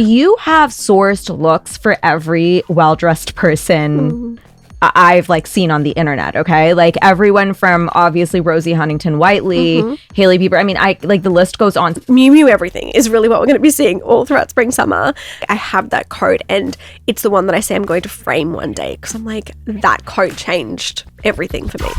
You have sourced looks for every well-dressed person I've like seen on the internet, okay? Like everyone from obviously Rosie Huntington-Whiteley, Hailey Bieber. I mean, the list goes on. Miu Miu everything is really what we're going to be seeing all throughout spring, summer. I have that coat and it's the one that I say I'm going to frame one day because I'm like, that coat changed everything for me.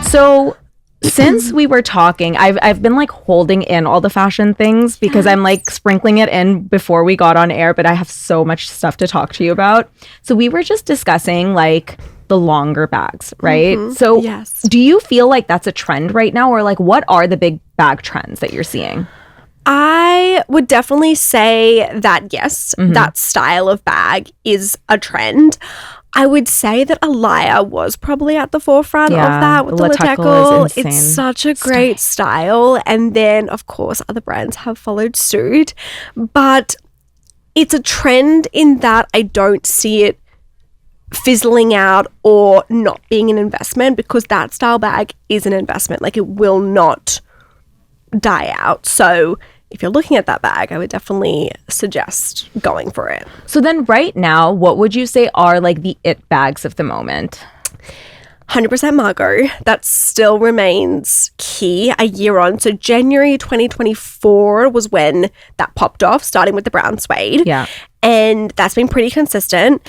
So since we were talking, I've been like holding in all the fashion things because I'm like sprinkling it in before we got on air, but I have so much stuff to talk to you about. So we were just discussing like the longer bags, right? So do you feel like that's a trend right now, or like what are the big bag trends that you're seeing? I would definitely say that yes, that style of bag is a trend. I would say that Alaya was probably at the forefront of that with the Latecal. It's such a great style. And then, of course, other brands have followed suit. But it's a trend in that I don't see it fizzling out or not being an investment, because that style bag is an investment. Like, it will not die out. So if you're looking at that bag, I would definitely suggest going for it. So then right now, what would you say are like the it bags of the moment? 100% Margot. That still remains key a year on. So January 2024 was when that popped off, starting with the brown suede. Yeah. And that's been pretty consistent.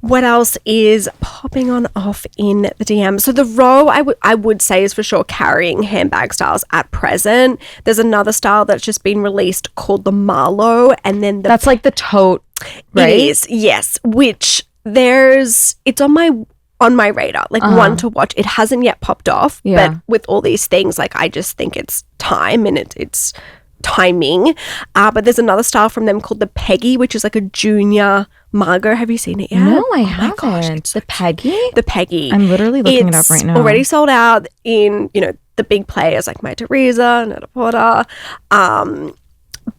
What else is popping on off in the DM? So the row, I would say, is for sure carrying handbag styles at present. There's another style that's just been released called the Marlowe, and then that's like the tote, right? It is, yes. Which it's on my radar, like one to watch. It hasn't yet popped off, but with all these things, like I just think it's time and it's timing. But there's another style from them called the Peggy, which is like a junior Margot. Have you seen it yet? No, I haven't. Gosh, the Peggy? The Peggy. I'm literally looking it up right now. It's already sold out in, the big players like My Teresa, Netta Porter. But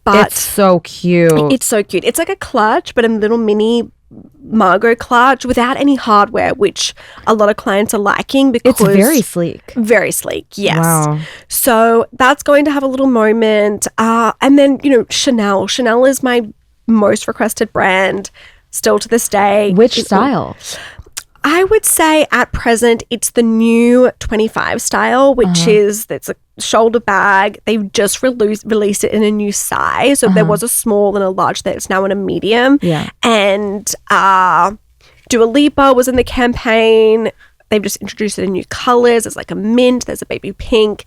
it's so cute. It's so cute. It's like a clutch, but a little mini Margot clutch without any hardware, which a lot of clients are liking because it's very sleek. Very sleek, yes. Wow. So that's going to have a little moment. And then, Chanel. Chanel is my most requested brand still to this day. Which style? I would say at present it's the new 25 style, which it's a shoulder bag. They've just released it in a new size. So there was a small and a large, that it's now in a medium. Yeah. And Dua Lipa was in the campaign. They've just introduced it in new colors. There's like a mint, there's a baby pink.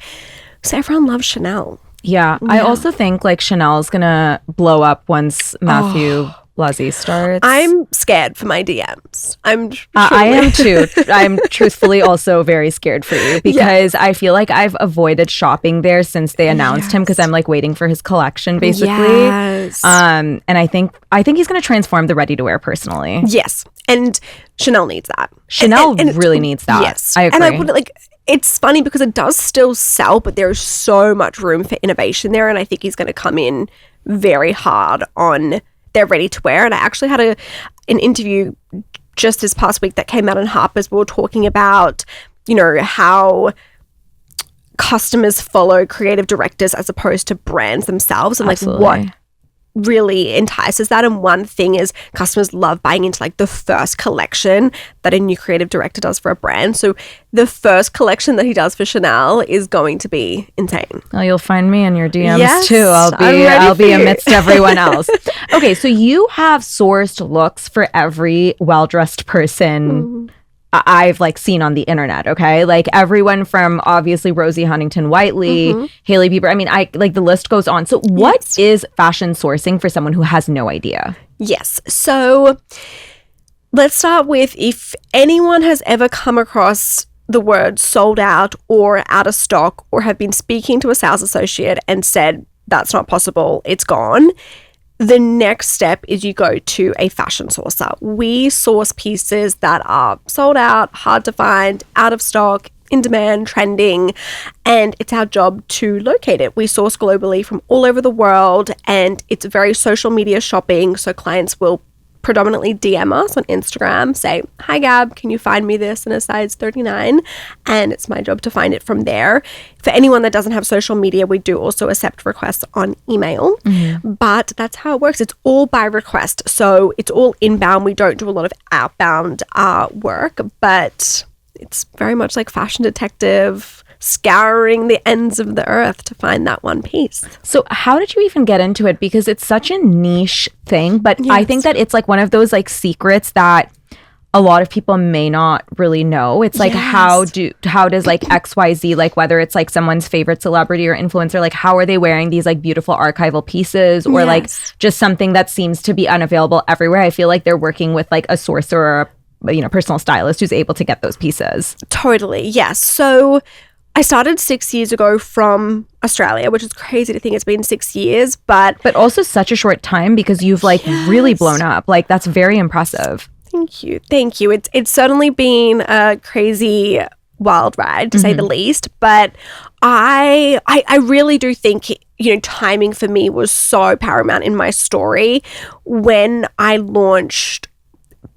So everyone loves Chanel. Yeah. I also think like Chanel's gonna blow up once Matthew Blasey starts. I'm scared for my DMs. I am too. I'm truthfully also very scared for you because I feel like I've avoided shopping there since they announced him, because I'm like waiting for his collection basically. Yes. And I think he's going to transform the ready-to-wear personally. Yes. And Chanel needs that. Chanel really needs that. Yes. I agree. And I would it's funny because it does still sell, but there's so much room for innovation there. And I think he's going to come in very hard on their ready to wear. And I actually had an interview just this past week that came out in Harper's. We were talking about, how customers follow creative directors as opposed to brands themselves, and Absolutely. What really entices that. And one thing is customers love buying into like the first collection that a new creative director does for a brand. So the first collection that he does for Chanel is going to be insane. Oh, you'll find me in your DMs yes, too. I'll be amidst everyone else. Okay, so you have sourced looks for every well-dressed person I've like seen on the internet, okay? Like everyone from obviously Rosie Huntington-Whiteley, Hailey Bieber. I mean, the list goes on. So what is fashion sourcing for someone who has no idea? Yes. So let's start with, if anyone has ever come across the word sold out or out of stock, or have been speaking to a sales associate and said, that's not possible, it's gone, the next step is you go to a fashion sourcer. We source pieces that are sold out, hard to find, out of stock, in demand, trending, and it's our job to locate it. We source globally from all over the world, and it's very social media shopping, so clients will predominantly DM us on Instagram, say, hi Gab, can you find me this in a size 39? And it's my job to find it from there. For anyone that doesn't have social media, we do also accept requests on email, but that's how it works. It's all by request. So it's all inbound. We don't do a lot of outbound work, but it's very much like fashion detective, scouring the ends of the earth to find that one piece. So how did you even get into it? Because it's such a niche thing, but Yes. I think that it's like one of those like secrets that a lot of people may not really know. It's like, Yes. how does like XYZ, like whether it's like someone's favorite celebrity or influencer, like how are they wearing these like beautiful archival pieces, or like Yes. just something that seems to be unavailable everywhere? I feel like they're working with like a sourcer or a personal stylist who's able to get those pieces. Totally, yes. So I started 6 years ago from Australia, which is crazy to think it's been 6 years, but also such a short time, because you've like really blown up. Like that's very impressive. Thank you. It's certainly been a crazy wild ride, to say the least, but I really do think timing for me was so paramount in my story. When I launched,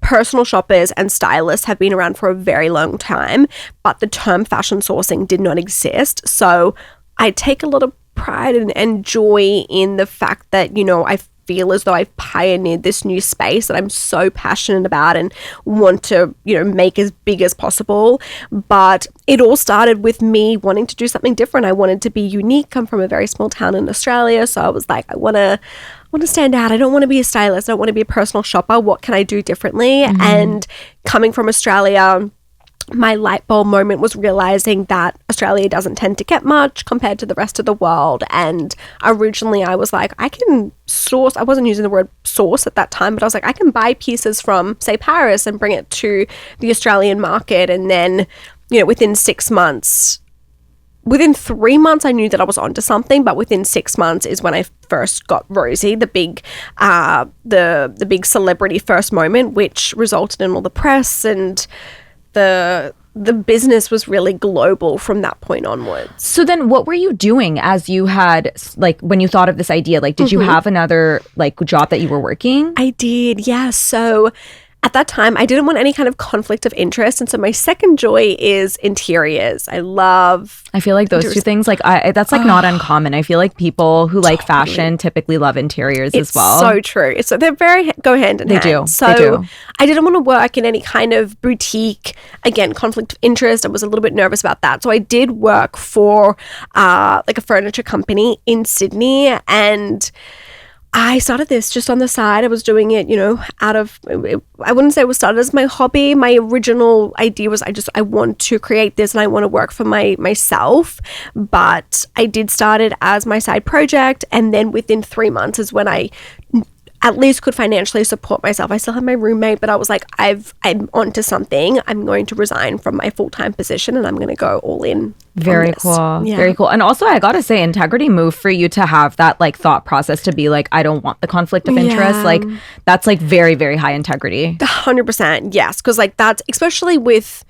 personal shoppers and stylists have been around for a very long time, but the term fashion sourcing did not exist. So I take a lot of pride and joy in the fact that, I feel as though I've pioneered this new space that I'm so passionate about and want to, make as big as possible. But it all started with me wanting to do something different. I wanted to be unique. I'm from a very small town in Australia, so I was like, I want to stand out. I don't want to be a stylist. I don't want to be a personal shopper. What can I do differently? And coming from Australia, my light bulb moment was realizing that Australia doesn't tend to get much compared to the rest of the world. And originally I was like, I can source, I wasn't using the word source at that time, but I was like, I can buy pieces from, say, Paris and bring it to the Australian market. And then, within 6 months, within 3 months, I knew that I was onto something, but within 6 months is when I first got Rosie, the big celebrity first moment, which resulted in all the press, and the business was really global from that point onwards. So then what were you doing as you had, like, when you thought of this idea? Like, did you have another, like, job that you were working? I did, yeah. So at that time, I didn't want any kind of conflict of interest. And so my second joy is interiors. I feel like those two things, like, that's like not uncommon. I feel like people who like fashion typically love interiors as well. So true. So they're go hand in hand. They do. So I didn't want to work in any kind of boutique. Again, conflict of interest. I was a little bit nervous about that. So I did work for like a furniture company in Sydney, and I started this just on the side. I was doing it, out of, I wouldn't say it was started as my hobby. My original idea was I want to create this and I want to work for myself. But I did start it as my side project. And then within 3 months is when I at least could financially support myself. I still had my roommate, but I was like, I'm onto something. I'm going to resign from my full-time position and I'm going to go all in. Very cool. Yeah. Very cool. And also, I gotta say, integrity move for you to have that like thought process to be like, I don't want the conflict of interest. Like, that's like very, very high integrity. 100%. Yes. Because like that's, especially with,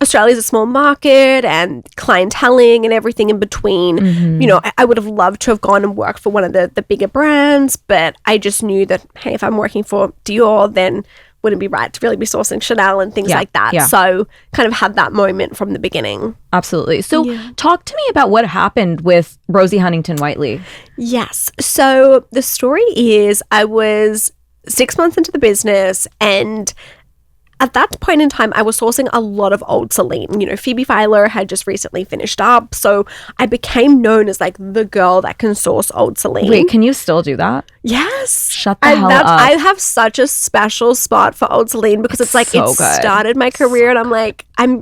Australia's a small market and clienteling and everything in between. I would have loved to have gone and worked for one of the bigger brands, but I just knew that, hey, if I'm working for Dior, then wouldn't be right to really be sourcing Chanel and things like that. Yeah. So kind of had that moment from the beginning. Absolutely. So talk to me about what happened with Rosie Huntington-Whiteley. Yes. So the story is I was 6 months into the business, and at that point in time, I was sourcing a lot of old Celine. Phoebe Philo had just recently finished up. So I became known as like the girl that can source old Celine. Wait, can you still do that? Yes. Shut the hell up. I have such a special spot for old Celine because it's like so it started my career, and I'm like, I'm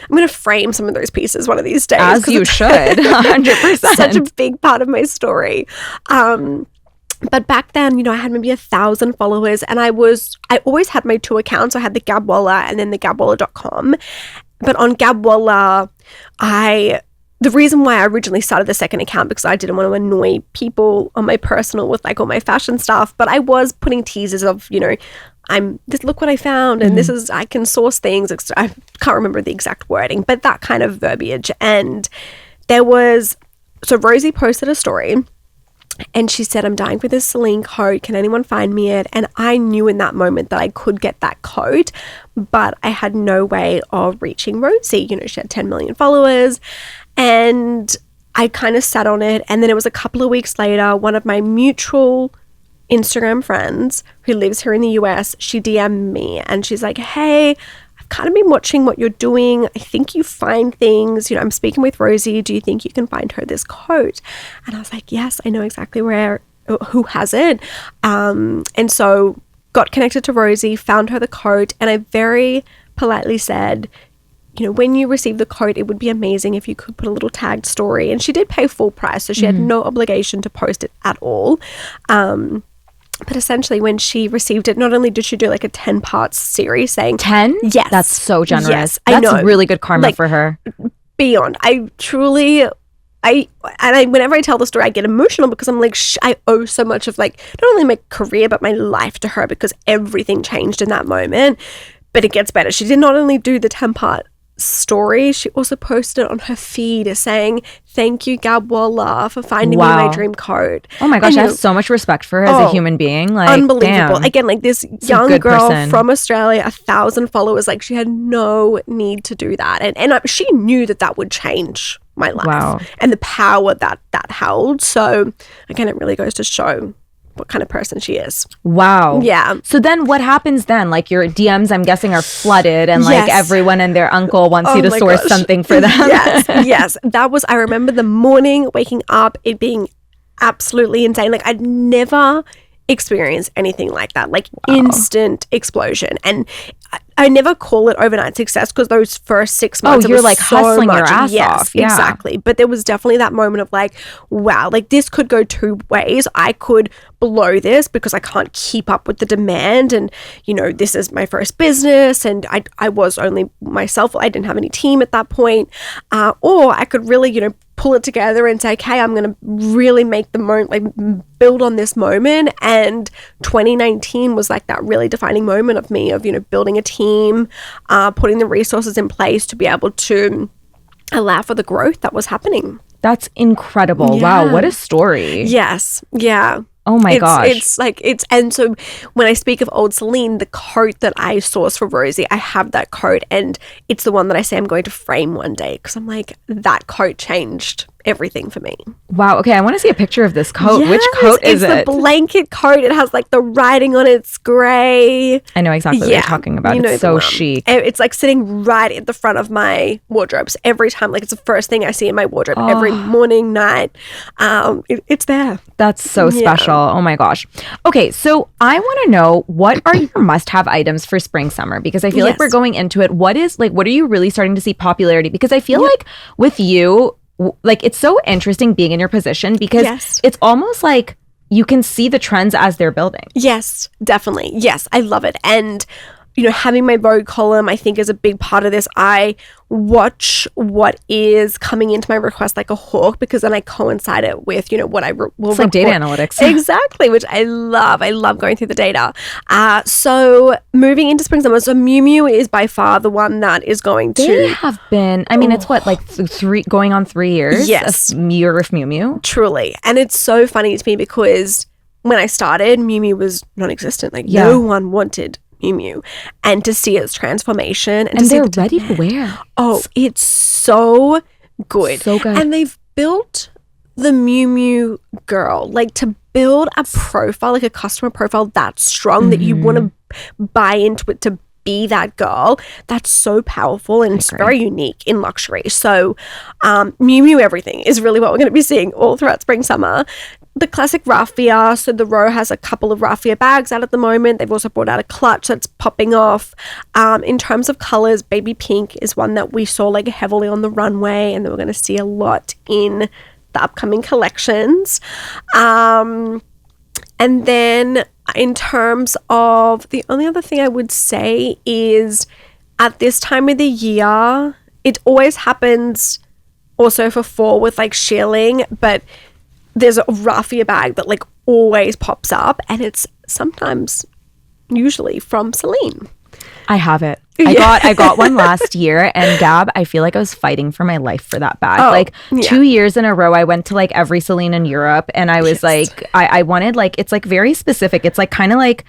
going to frame some of those pieces one of these days. As you should, 100%. Such a big part of my story. But back then, I had maybe 1,000 followers, and I always had my two accounts. I had the Gab Waller and then the gabwaller.com. But on Gab Waller, the reason why I originally started the second account, because I didn't want to annoy people on my personal with like all my fashion stuff, but I was putting teasers of, look what I found, and this is, I can source things. I can't remember the exact wording, but that kind of verbiage. And so Rosie posted a story And she said, I'm dying for this Celine coat. Can anyone find me it? And I knew in that moment that I could get that coat, but I had no way of reaching Rosie. You know, she had 10 million followers, and I kind of sat on it. And then it was a couple of weeks later, one of my mutual Instagram friends who lives here in the US, she DM'd me and she's like, hey, I've kind of been watching what you're doing. I think you find things, you know, I'm speaking with Rosie. Do you think you can find her this coat? And I was like, yes, I know exactly who has it. And so got connected to Rosie, found her the coat, and I very politely said, you know, when you receive the coat, it would be amazing if you could put a little tagged story. And she did pay full price, so she had no obligation to post it at all. But essentially, when she received it, not only did she do like a 10-part series saying 10? Yes. That's so generous. Yes, that's I know. Really good karma like, for her. Beyond. Whenever I tell the story, I get emotional because I'm like, I owe so much of like, not only my career, but my life to her, because everything changed in that moment. But it gets better. She did not only do the 10-part story, she also posted it on her feed saying, thank you, Gab Waller, for finding me my dream coat. Oh my gosh, I have so much respect for her as a human being. Like, unbelievable. Damn. Again, like this young girl from Australia, 1,000 followers, like she had no need to do that. And she knew that would change my life and the power that held. So again, it really goes to show what kind of person she is. Wow. Yeah. So then what happens then? Like your DMs, I'm guessing, are flooded and like everyone and their uncle wants you to source something for them. Yes. I remember the morning waking up, it being absolutely insane. Like I'd never experienced anything like that, like instant explosion. And I never call it overnight success because those first 6 months, you're like so hustling your ass off. Yeah. Exactly. But there was definitely that moment of like, wow, like this could go two ways. I could blow this because I can't keep up with the demand. And, you know, this is my first business and I was only myself. I didn't have any team at that point. Or I could really, you know, pull it together and say, okay, I'm going to really make the moment, like build on this moment. And 2019 was like that really defining moment of me of, you know, building a team, putting the resources in place to be able to allow for the growth that was happening. That's incredible. Yeah. Wow. What a story. Yes. Yeah. Oh my gosh. And so when I speak of old Celine, the coat that I sourced for Rosie, I have that coat and it's the one that I say I'm going to frame one day because I'm like, that coat changed everything for me. Wow. Okay. I want to see a picture of this coat. Yes, which coat is it? It's the blanket coat. It has like the writing on it. It's gray. I know exactly what you're talking about. It's so chic. It's like sitting right at the front of my wardrobes every time. Like it's the first thing I see in my wardrobe every morning, night. It's there. That's so special. Oh my gosh. Okay. So I want to know, what are your must-have items for spring, summer? Because I feel like we're going into it. What are you really starting to see popularity? Because I feel like with you, like it's so interesting being in your position because it's almost like you can see the trends as they're building. Yes, definitely. Yes, I love it. And, you know, having my Vogue column, I think is a big part of this. I watch what is coming into my request like a hawk because then I coincide it with, you know, what I will It's like data analytics. Exactly, which I love. I love going through the data. So moving into spring, summer, so Miu Miu is by far the one that is going to... They have been, I mean, it's what, like going on 3 years? Yes. A year of Miu Miu? Truly. And it's so funny to me because when I started, Miu Miu was non-existent. Like no one wanted Miu Miu, and to see its transformation and to they're see ready to wear. Oh, it's so good. So good. And they've built the Miu Miu girl, like to build a profile, like a customer profile that strong that you want to buy into it to be that girl. That's so powerful and it's very unique in luxury. So Miu Miu everything is really what we're going to be seeing all throughout spring, summer. The classic raffia, so the row has a couple of raffia bags out at the moment. They've also brought out a clutch that's popping off. In terms of colors, baby pink is one that we saw like heavily on the runway and that we're going to see a lot in the upcoming collections. And then in terms of the only other thing I would say is at this time of the year, it always happens also for fall with like shearling, but there's a raffia bag that like always pops up and it's sometimes usually from Celine. I have it. I got one last year, and Gab, I feel like I was fighting for my life for that bag. 2 years in a row, I went to like every Celine in Europe, and I was like, I wanted like, it's like very specific. It's like kind of like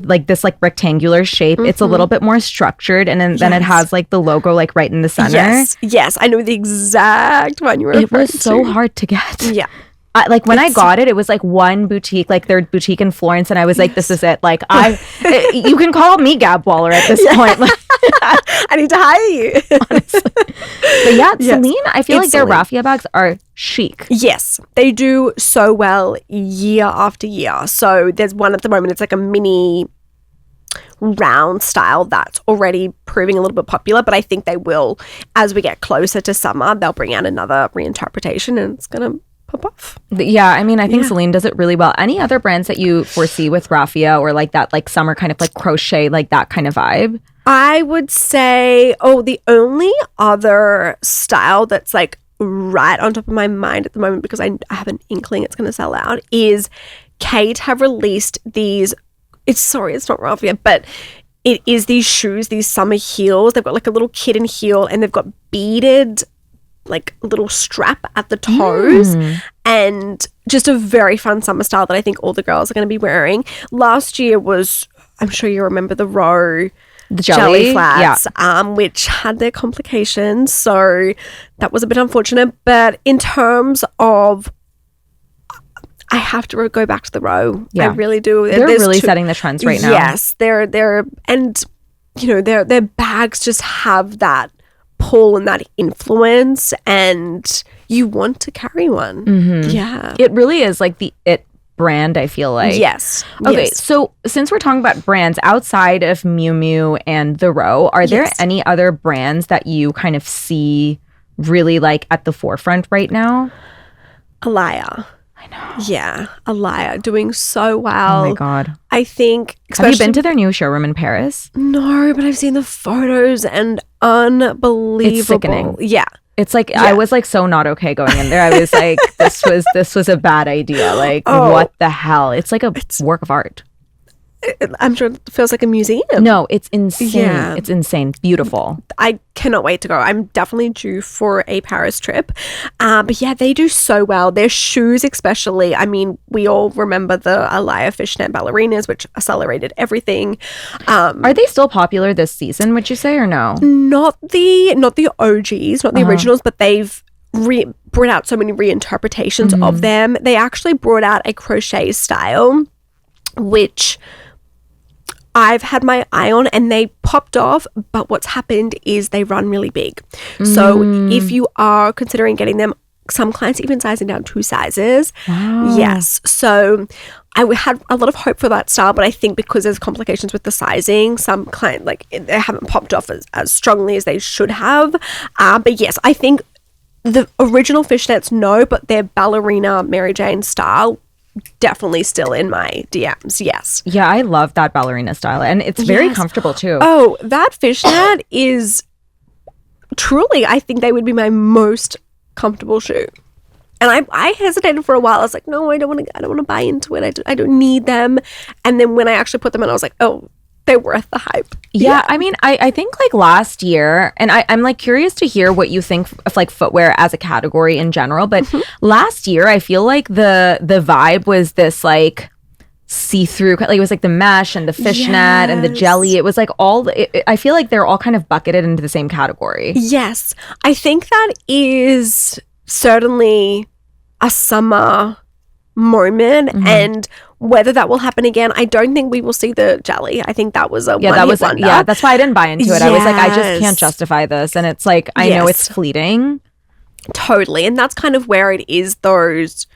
like this like rectangular shape. It's a little bit more structured, and then it has like the logo like right in the center. Yes, I know the exact one you were referring to. It was so hard to get. Yeah. Like when I got it, it was like one boutique, like their boutique in Florence, and I was like, "This is it." Like you can call me Gab Waller at this point. Like, I need to hire you, honestly. But Celine, I feel like their raffia bags are chic. Yes, they do so well year after year. So there's one at the moment. It's like a mini round style that's already proving a little bit popular, but I think they will, as we get closer to summer, they'll bring out another reinterpretation, and it's gonna pop off. Yeah, I mean, I think Celine does it really well. Any other brands that you foresee with raffia or like that like summer kind of like crochet, like that kind of vibe? I would say, the only other style that's like right on top of my mind at the moment, because I have an inkling it's going to sell out, is Kate have released these, it's not raffia, but it is these shoes, these summer heels. They've got like a little kitten heel, and they've got beaded like little strap at the toes, and just a very fun summer style that I think all the girls are going to be wearing. Last year was, I'm sure you remember, the jelly flats, which had their complications, so that was a bit unfortunate. But in terms of, I have to go back to the row. I really do. They're really setting the trends right now. Yes, they're and you know their bags just have that pull and that influence, and you want to carry one. Yeah, it really is like the it brand, I feel like. Yes. Okay, so since we're talking about brands outside of Miu Miu and The Row, are there any other brands that you kind of see really like at the forefront right now? Alaya. I know. Yeah, Alaya doing so well. Oh my God. I think, have you been to their new showroom in Paris? No, but I've seen the photos, and unbelievable. It's sickening. Yeah. It's like, I was like so not okay going in there. I was like, this was a bad idea. Like, what the hell? It's like a work of art. I'm sure it feels like a museum. No, it's insane. Yeah. It's insane. Beautiful. I cannot wait to go. I'm definitely due for a Paris trip. But yeah, they do so well. Their shoes especially. I mean, we all remember the Alaya fishnet ballerinas, which accelerated everything. Are they still popular this season, would you say, or no? Not the OGs, not the originals, but they've brought out so many reinterpretations of them. They actually brought out a crochet style, which I've had my eye on, and they popped off, but what's happened is they run really big. So if you are considering getting them, some clients even sizing down 2 sizes. Wow. Yes. So I had a lot of hope for that style, but I think because there's complications with the sizing, some client, like, they haven't popped off as strongly as they should have. But yes, I think the original fishnets, no, but their ballerina Mary Jane style, definitely still in my DMs. Yes. Yeah, I love that ballerina style, and it's very comfortable too. Oh, that fishnet is truly, I think they would be my most comfortable shoe. And I hesitated for a while. I was like, no, I don't want to buy into it. I don't need them. And then when I actually put them in, I was like, oh, they're worth the hype. Yeah, I mean, I think like last year, and I'm like curious to hear what you think of like footwear as a category in general, but last year I feel like the vibe was this like see-through, like it was like the mesh and the fishnet and the jelly. It was like I feel like they're all kind of bucketed into the same category. Yes, I think that is certainly a summer moment, and whether that will happen again, I don't think we will see the jelly. I think that was a one-hit wonder. Yeah, that's why I didn't buy into it. I was like, I just can't justify this, and it's like, I know it's fleeting. Totally, and that's kind of where it is those,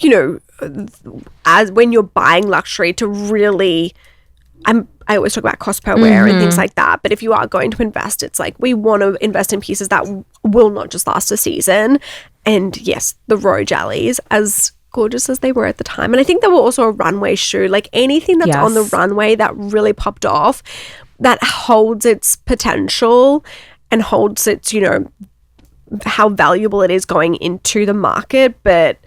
you know, as when you're buying luxury to really, I always talk about cost per wear and things like that, but if you are going to invest, it's like we want to invest in pieces that will not just last a season. And yes, the Row jellies, as gorgeous as they were at the time, and I think they were also a runway shoe, like anything that's on the runway that really popped off, that holds its potential and holds its, you know, how valuable it is going into the market. But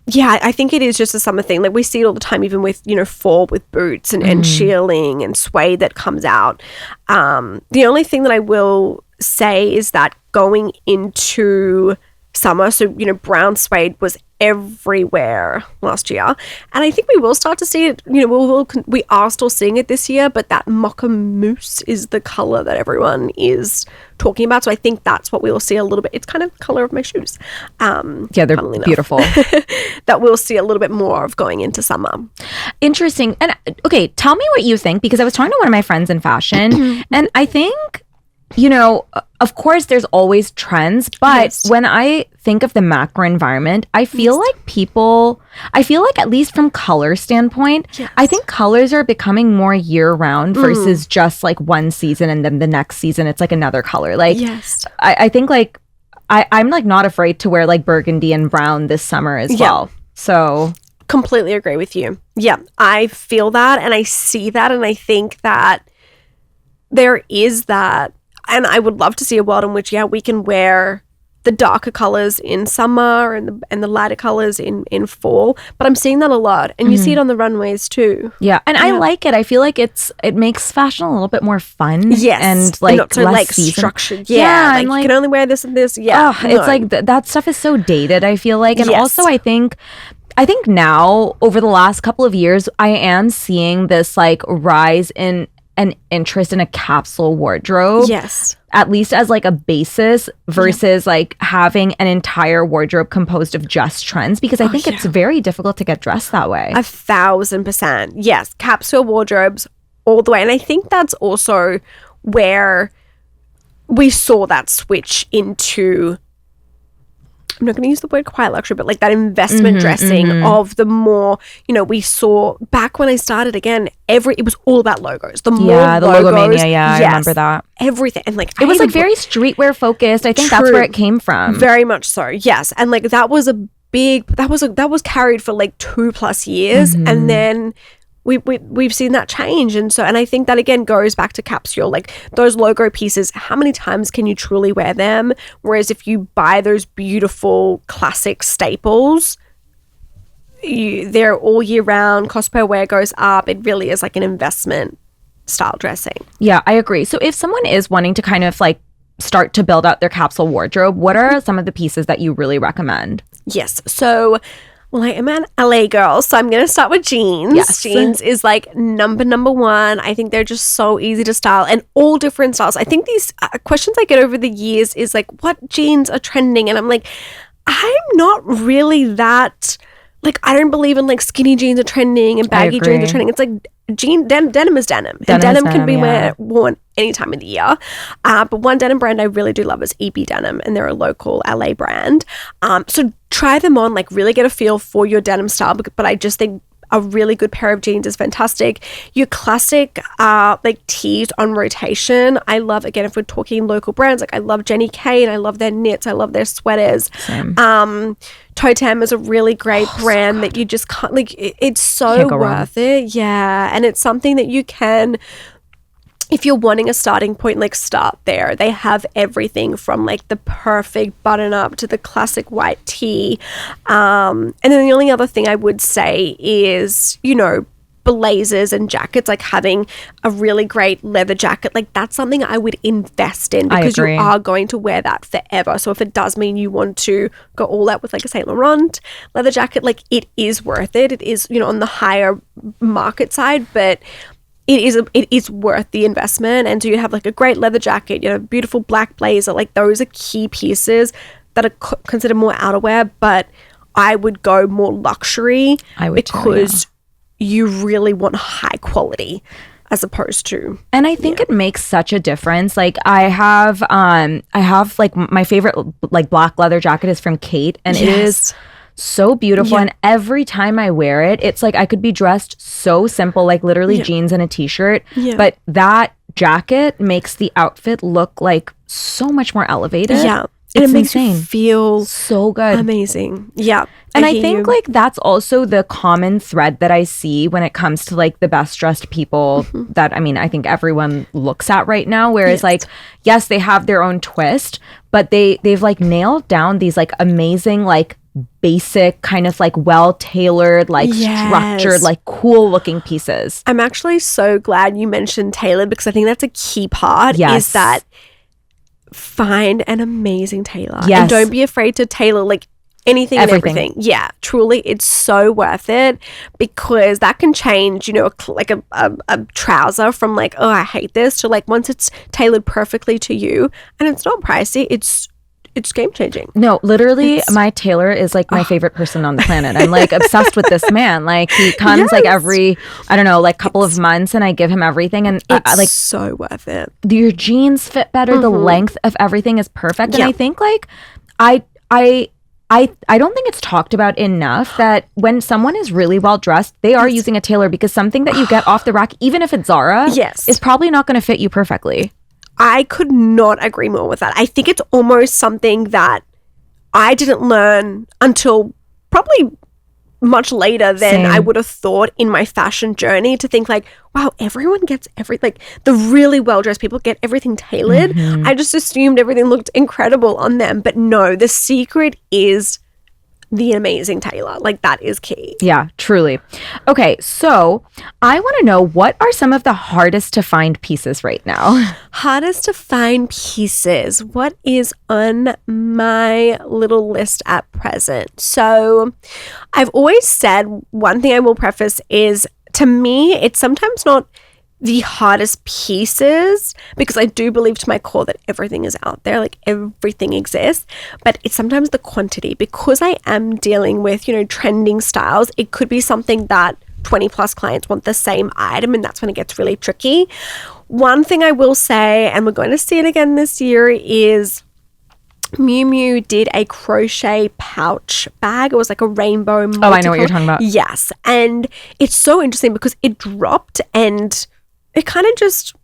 Yeah, I think it is just a summer thing. Like we see it all the time, even with, fall with boots and shearling and suede that comes out. The only thing that I will say is that going into summer, so, brown suede was everywhere last year. And I think we will start to see it, we are still seeing it this year, but that mocha mousse is the color that everyone is talking about. So I think that's what we will see a little bit. It's kind of the color of my shoes. Yeah, they're beautiful. That we'll see a little bit more of going into summer. Interesting. And okay, tell me what you think, because I was talking to one of my friends in fashion and I think, of course there's always trends, but when I think of the macro environment, I feel like at least from color standpoint, I think colors are becoming more year round versus just like one season and then the next season it's like another color. Like, I think like I'm like not afraid to wear like burgundy and brown this summer as well. So completely agree with you. Yeah, I feel that and I see that and I think that there is that. And I would love to see a world in which, we can wear the darker colors in summer and the lighter colors in fall. But I'm seeing that a lot. And you see it on the runways too. Yeah. And I like it. I feel like it makes fashion a little bit more fun. Yes. And like not so less structured. Yeah. Like you can only wear this and this. Yeah. It's like that stuff is so dated, I feel like. And also I think now over the last couple of years, I am seeing this like rise in an interest in a capsule wardrobe. Yes. At least as like a basis versus like having an entire wardrobe composed of just trends, because I think it's very difficult to get dressed that way. 1,000%. Yes. Capsule wardrobes all the way. And I think that's also where we saw that switch into, I'm not going to use the word quiet luxury, but like that investment dressing of the more, we saw back when I started again, it was all about logos. The logo mania. Yeah, I remember that. Everything. And like, it was like very streetwear focused. I think that's where it came from. Very much so. Yes. And like, that was that was carried for like 2+ years. And then we've seen that change. And I think that again goes back to capsule, like those logo pieces, how many times can you truly wear them? Whereas if you buy those beautiful classic staples, they're all year round, cost per wear goes up. It really is like an investment style dressing. Yeah, I agree. So if someone is wanting to kind of like start to build out their capsule wardrobe, what are some of the pieces that you really recommend? Yes. So I am an LA girl, so I'm going to start with jeans. Yes. Jeans is like number one. I think they're just so easy to style and all different styles. I think these questions I get over the years is like, what jeans are trending? And I'm like, I'm not really that, like, I don't believe in like skinny jeans are trending and baggy jeans are trending. It's like denim is denim. And denim can be worn any time of the year. But one denim brand I really do love is EB Denim, and they're a local LA brand. So try them on, like really get a feel for your denim style. But I just think a really good pair of jeans is fantastic. Your classic like tees on rotation. I love, again, if we're talking local brands, like I love Jenny Kay and I love their knits. I love their sweaters. Same. Totem is a really great brand that you just can't, like, it's so worth it. Yeah. And it's something that you can, if you're wanting a starting point, like start there. They have everything from like the perfect button up to the classic white tee. And then the only other thing I would say is, blazers and jackets, like having a really great leather jacket, like that's something I would invest in because you are going to wear that forever. So if it does mean you want to go all out with like a Saint Laurent leather jacket, like it is worth it. It is, on the higher market side, but it is worth the investment. And so you have like a great leather jacket, beautiful black blazer, like those are key pieces that are considered more outerwear, but I would go more luxury because you really want high quality as opposed to. And I think it makes such a difference. Like I have like my favorite like black leather jacket is from Kate, and it is so beautiful. And every time I wear it, it's like I could be dressed so simple, like literally jeans and a t-shirt, but that jacket makes the outfit look like so much more elevated. And it makes you feel so good. Amazing. Yeah. And I think like that's also the common thread that I see when it comes to like the best dressed people that, I think everyone looks at right now. Whereas like, yes, they have their own twist, but they've like nailed down these like amazing like basic kind of like well-tailored, like structured, like cool looking pieces. I'm actually so glad you mentioned tailored because I think that's a key part is that find an amazing tailor. And don't be afraid to tailor like anything and everything. Yeah, truly, it's so worth it because that can change, you know, like a trouser from like, oh, I hate this to like once it's tailored perfectly to you and it's not pricey, it's game changing. No, literally, my tailor is like my favorite person on the planet. I'm like obsessed with this man. Like he comes like every, I don't know, like couple of months, and I give him everything, and it's like so worth it. Your jeans fit better. The length of everything is perfect, and I think like I don't think it's talked about enough that when someone is really well dressed, they are using a tailor because something that you get off the rack, even if it's Zara, is probably not going to fit you perfectly. I could not agree more with that. I think it's almost something that I didn't learn until probably much later than I would have thought in my fashion journey to think like, wow, everyone gets like the really well-dressed people get everything tailored. I just assumed everything looked incredible on them. But no, the secret is the amazing tailor. Like that is key. Yeah, truly. Okay, so I want to know, what are some of the hardest to find pieces right now? Hardest to find pieces. What is on my little list at present? So I've always said, one thing I will preface is, to me, it's sometimes not the hardest pieces because I do believe to my core that everything is out there, like everything exists, but it's sometimes the quantity because I am dealing with, you know, trending styles. It could be something that 20 plus clients want the same item, and that's when it gets really tricky. One thing I will say, and we're going to see it again this year, is Miu Miu did a crochet pouch bag. It was like a rainbow multicolor. Oh, I know what you're talking about. Yes. And it's so interesting because it dropped and it kind of just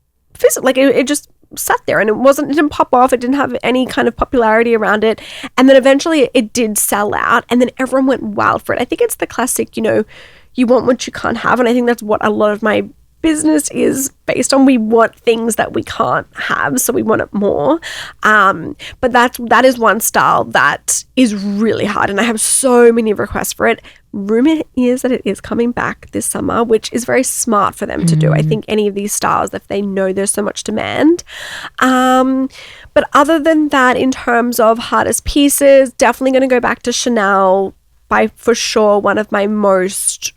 like it just sat there, and it didn't pop off. It didn't have any kind of popularity around it. And then eventually it did sell out, and then everyone went wild for it. I think it's the classic, you know, you want what you can't have. And I think that's what a lot of my business is based on. We want things that we can't have, so we want it more. But that is one style that is really hard, and I have so many requests for it. Rumor is that it is coming back this summer, which is very smart for them to do. I think any of these styles, if they know there's so much demand. But other than that, in terms of hardest pieces, definitely going to go back to Chanel, by for sure one of my most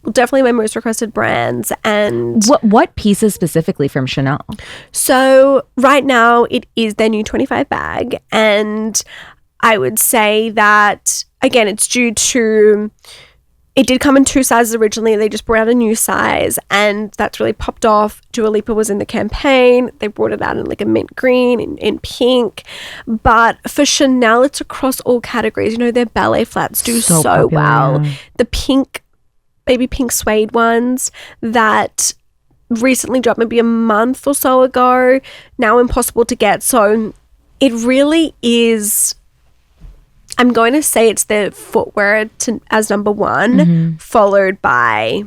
requested brands. And what pieces specifically from Chanel? So right now it is their new 25 bag, and I would say that again it's due to, it did come in 2 sizes originally. They just brought out a new size, and that's really popped off. Dua Lipa was in the campaign. They brought it out in like a mint green, in pink. But for Chanel, it's across all categories. You know, their ballet flats do so well. The baby pink suede ones that recently dropped maybe a month or so ago, now impossible to get. So it really is, I'm going to say it's the footwear as number one, followed by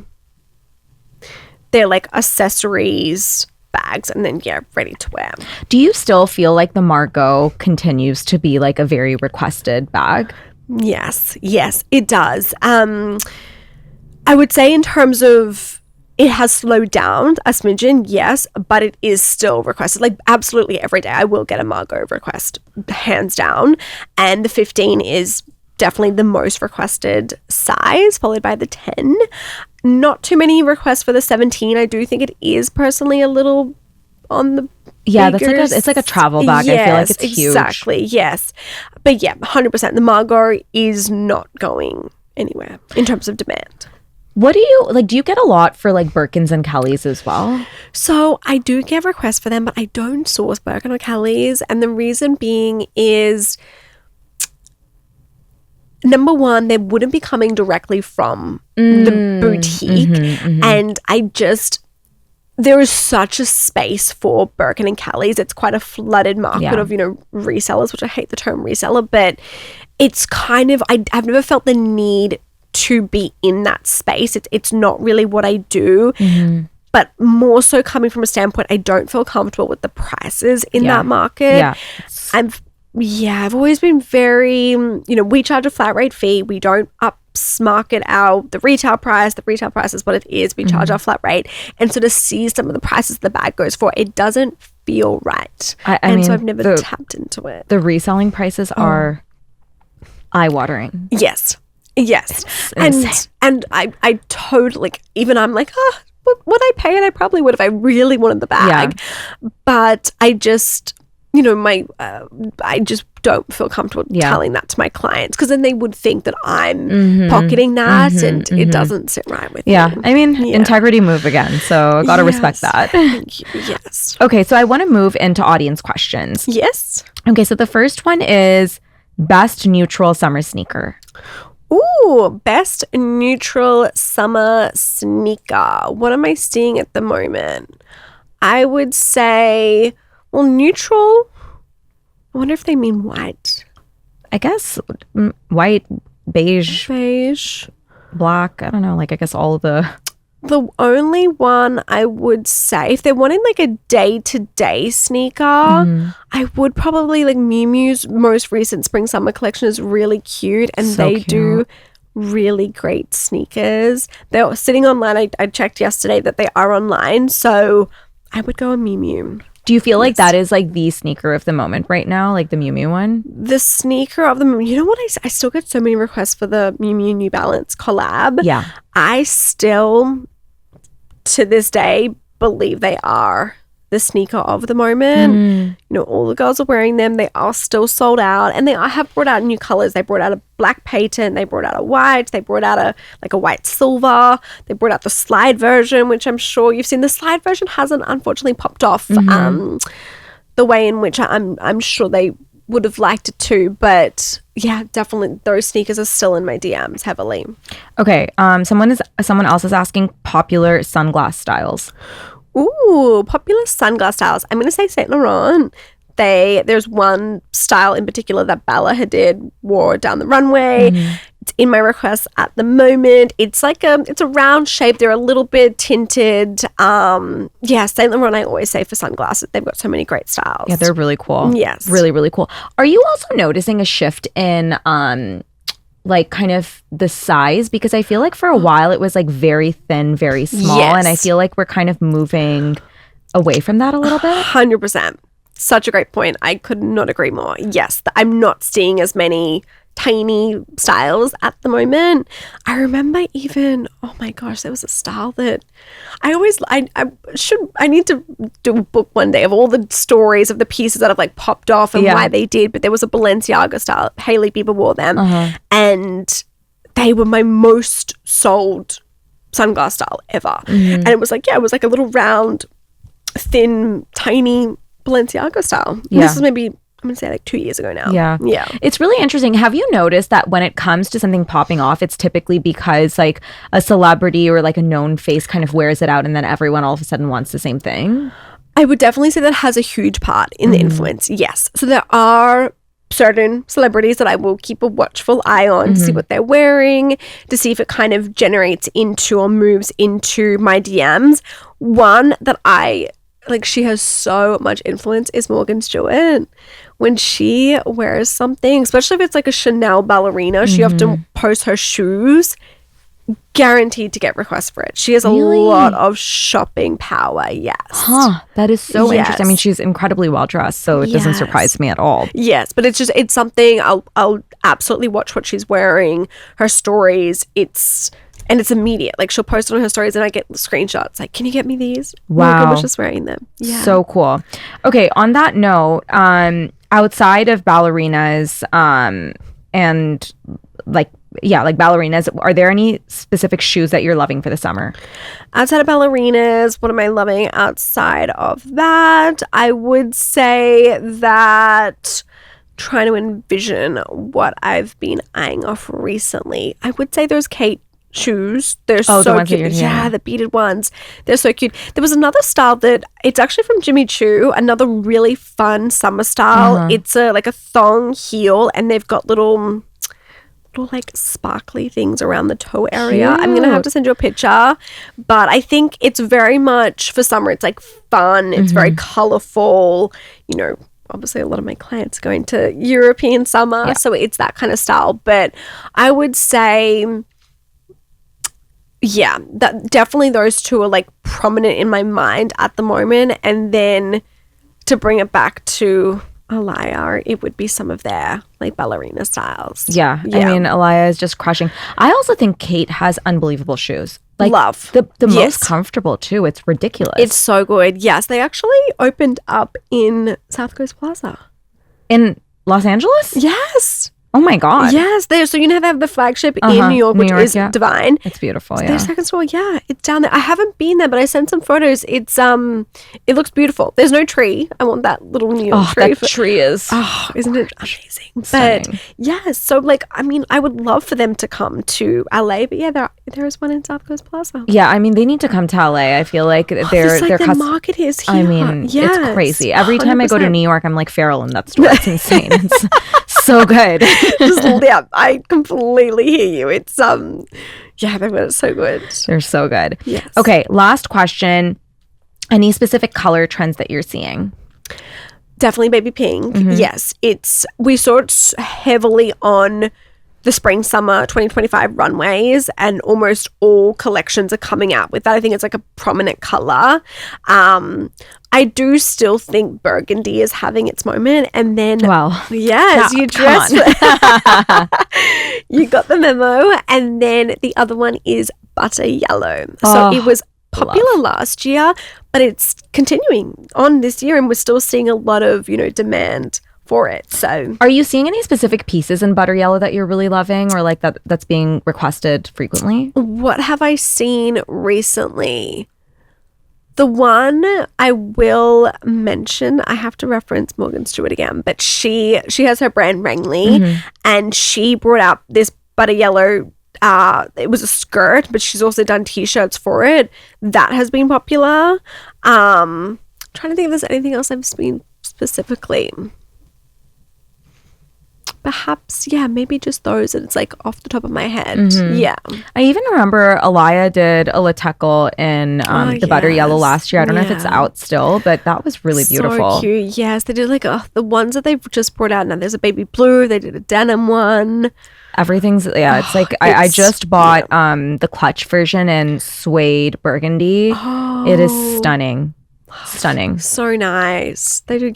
their like accessories, bags, and then ready to wear. Do you still feel like the Margot continues to be like a very requested bag? Yes, it does. I would say in terms of, it has slowed down a smidgen, yes, but it is still requested. Like absolutely every day I will get a Margot request, hands down. And the 15 is definitely the most requested size, followed by the 10. Not too many requests for the 17. I do think it is personally a little on the it's like a travel bag. Yes, I feel like it's huge. Exactly, yes. But 100%. The Margot is not going anywhere in terms of demand. What do you like? Do you get a lot for like Birkins and Kellys as well? So I do get requests for them, but I don't source Birkin or Kellys. And the reason being is, number one, they wouldn't be coming directly from the boutique. And there is such a space for Birkin and Kellys. It's quite a flooded market of, you know, resellers, which I hate the term reseller, but it's kind of, I've never felt the need to be in that space. It's not really what I do, but more so coming from a standpoint, I don't feel comfortable with the prices in that market. I've always been very, we charge a flat rate fee. We don't upmarket the retail price. The retail price is what it is. We charge our flat rate. And so to see some of the prices the bag goes for, it doesn't feel right. I mean, so I've never tapped into it. The reselling prices are eye-watering. Yes. And I totally, even I'm like, would I pay it? I probably would if I really wanted the bag. Yeah. But I just, I just don't feel comfortable telling that to my clients, because then they would think that I'm pocketing that, and it doesn't sit right with me. I mean, integrity move again, so I gotta respect that. Yes. Okay, so I want to move into audience questions. Yes. Okay, so the first one is best neutral summer sneaker. Ooh, best neutral summer sneaker. What am I seeing at the moment? I would say, well, neutral. I wonder if they mean white. I guess white, beige, black. I don't know. Like, I guess all the only one I would say, if they're wanting like a day-to-day sneaker, I would probably like Miu Miu's most recent spring summer collection is really cute, and they do really great sneakers. They're sitting online. I checked yesterday that they are online, so I would go a Miu Miu. Do you feel like that is like the sneaker of the moment right now, like the Miu Miu one? The sneaker of the moment. You know what? I still get so many requests for the Miu Miu New Balance collab. Yeah. I still, to this day, believe they are the sneaker of the moment. All the girls are wearing them. They are still sold out, and they have brought out new colors. They brought out a black patent. They brought out a white. They brought out a white silver. They brought out the slide version, which I'm sure you've seen. The slide version hasn't unfortunately popped off the way in which I'm sure they would have liked it to, but yeah, definitely those sneakers are still in my DMs heavily. Okay, someone else is asking popular sunglass styles. Ooh, popular sunglass styles. I'm going to say Saint Laurent. There's one style in particular that Bella Hadid wore down the runway. It's in my requests at the moment. It's like it's a round shape. They're a little bit tinted. Saint Laurent I always say for sunglasses. They've got so many great styles. Yeah, they're really cool. Yes. Really, really cool. Are you also noticing a shift in like kind of the size? Because I feel like for a while it was like very thin, very small. Yes. And I feel like we're kind of moving away from that a little bit. 100%. Such a great point. I could not agree more. Yes, I'm not seeing as many tiny styles at the moment. I remember even, oh my gosh, there was a style that I need to do a book one day of all the stories of the pieces that have like popped off and why they did, but there was a Balenciaga style. Hailey Bieber wore them and they were my most sold sunglass style ever. And it was like a little round, thin, tiny Balenciaga style. Yeah. This is maybe, I'm going to say like 2 years ago now. Yeah. It's really interesting. Have you noticed that when it comes to something popping off, it's typically because like a celebrity or like a known face kind of wears it out and then everyone all of a sudden wants the same thing? I would definitely say that has a huge part in the influence. Yes. So there are certain celebrities that I will keep a watchful eye on to see what they're wearing, to see if it kind of generates into or moves into my DMs. One that she has so much influence is Morgan Stewart. When she wears something, especially if it's like a Chanel ballerina, she often posts her shoes, guaranteed to get requests for it. She has a lot of shopping power, yes. That is so interesting. I mean, she's incredibly well dressed, so it doesn't surprise me at all. Yes, but it's something I'll absolutely watch what she's wearing, her stories. And it's immediate. Like, she'll post it on her stories and I get screenshots. Like, can you get me these? Wow. Morgan was just wearing them. Yeah. So cool. Okay, on that note, outside of ballerinas and like ballerinas, are there any specific shoes that you're loving for the summer? Outside of ballerinas, what am I loving outside of that? I would say that trying to envision what I've been eyeing off recently. I would say those Kate shoes. They're so cute. Yeah, the beaded ones. They're so cute. There was another style that it's actually from Jimmy Choo, another really fun summer style. It's like a thong heel and they've got little like sparkly things around the toe area. Cute. I'm gonna have to send you a picture, but I think it's very much for summer. It's like fun. It's very colorful, obviously a lot of my clients are going to European summer, so it's that kind of style. But I would say, yeah, that definitely those two are like prominent in my mind at the moment. And then to bring it back to Alaya, it would be some of their like ballerina styles. Yeah. I mean, Alaya is just crushing. I also think Kate has unbelievable shoes. Like, love the most comfortable too. It's ridiculous. It's so good. Yes, they actually opened up in South Coast Plaza in Los Angeles. Yes. Oh my God. Yes, so you know they have the flagship in New York, which is divine. It's beautiful. Their second store, it's down there. I haven't been there, but I sent some photos. It's it looks beautiful. There's no tree. I want that little New York tree. That tree is. Isn't it amazing? Stunning. But yes, so like I mean, I would love for them to come to LA, but there is one in South Coast Plaza. Yeah, I mean they need to come to LA. I feel like their market is here. I mean, it's crazy. Every time 100%. I go to New York, I'm like feral in that store. It's insane. It's so good. I completely hear you. It's they're so good. They're so good. Yes. Okay, last question. Any specific color trends that you're seeing? Definitely baby pink. Mm-hmm. Yes, we saw it heavily on the spring summer 2025 runways, and almost all collections are coming out with that. I think it's like a prominent color. I do still think burgundy is having its moment, and then you dress you got the memo, and then the other one is butter yellow. So it was popular last year, but it's continuing on this year, and we're still seeing a lot of demand for it. So are you seeing any specific pieces in butter yellow that you're really loving, or like that's being requested frequently? What have I seen recently? The one I will mention, I have to reference Morgan Stewart again, but she has her brand Rangley, and she brought out this butter yellow. It was a skirt, but she's also done t-shirts for it. That has been popular. Trying to think if there's anything else I've seen specifically. Perhaps, maybe just those, and it's like off the top of my head. Yeah. I even remember Alaya did a Latecal in the butter yellow last year. I don't know if it's out still, but that was really beautiful. So cute. Yes, they did like the ones that they've just brought out now. There's a baby blue. They did a denim one. Everything's it's like I just bought the clutch version in suede burgundy. It is stunning. So nice. They do.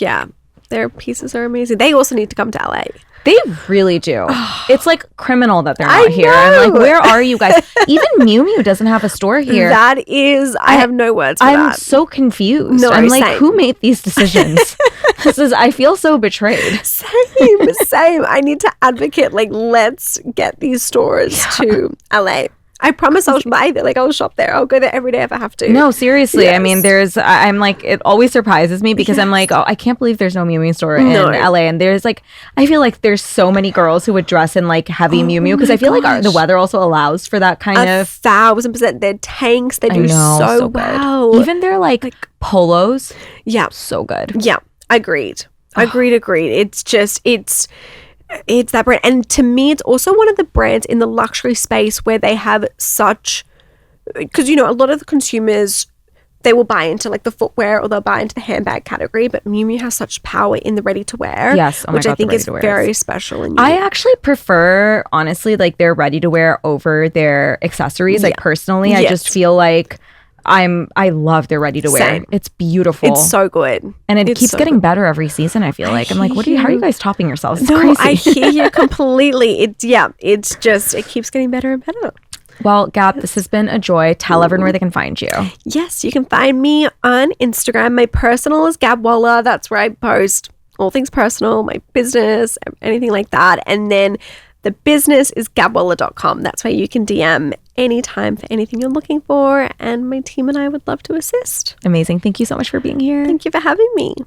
Their pieces are amazing. They also need to come to LA. They really do. It's like criminal that they're not here. I'm like, where are you guys? Even Miu Miu doesn't have a store here. That is, I have no words for that. I'm so confused. I'm like, who made these decisions? I feel so betrayed. Same. I need to advocate, like, let's get these stores to LA. I promise I'll buy there. Like, I'll shop there. I'll go there every day if I have to. No, seriously. Yes. I mean, I'm like, it always surprises me because I'm like, I can't believe there's no Miu Miu store in LA. And there's like, I feel like there's so many girls who would dress in like heavy Miu Miu because I feel like the weather also allows for that kind of. 1,000%. Their tanks, they do so well. Even their like polos. Yeah. So good. Yeah. Agreed. It's just, it's that brand. And to me, it's also one of the brands in the luxury space where they have such, because a lot of the consumers, they will buy into like the footwear or they'll buy into the handbag category, but Miu Miu has such power in the ready to wear. Yes. Which I think is very special. And I actually prefer, honestly, like their ready to wear over their accessories. Like personally, I just feel like I love their ready to wear. Same. It's beautiful. It's so good. And it keeps getting better every season, I feel like. I'm like, how are you guys topping yourselves? It's crazy. I hear you completely. It's just, it keeps getting better and better. Well, Gab, this has been a joy. Tell everyone where they can find you. Yes, you can find me on Instagram. My personal is Gab Waller. That's where I post all things personal, my business, anything like that. And then the business is gabwaller.com. That's where you can DM anytime for anything you're looking for. And my team and I would love to assist. Amazing. Thank you so much for being here. Thank you for having me.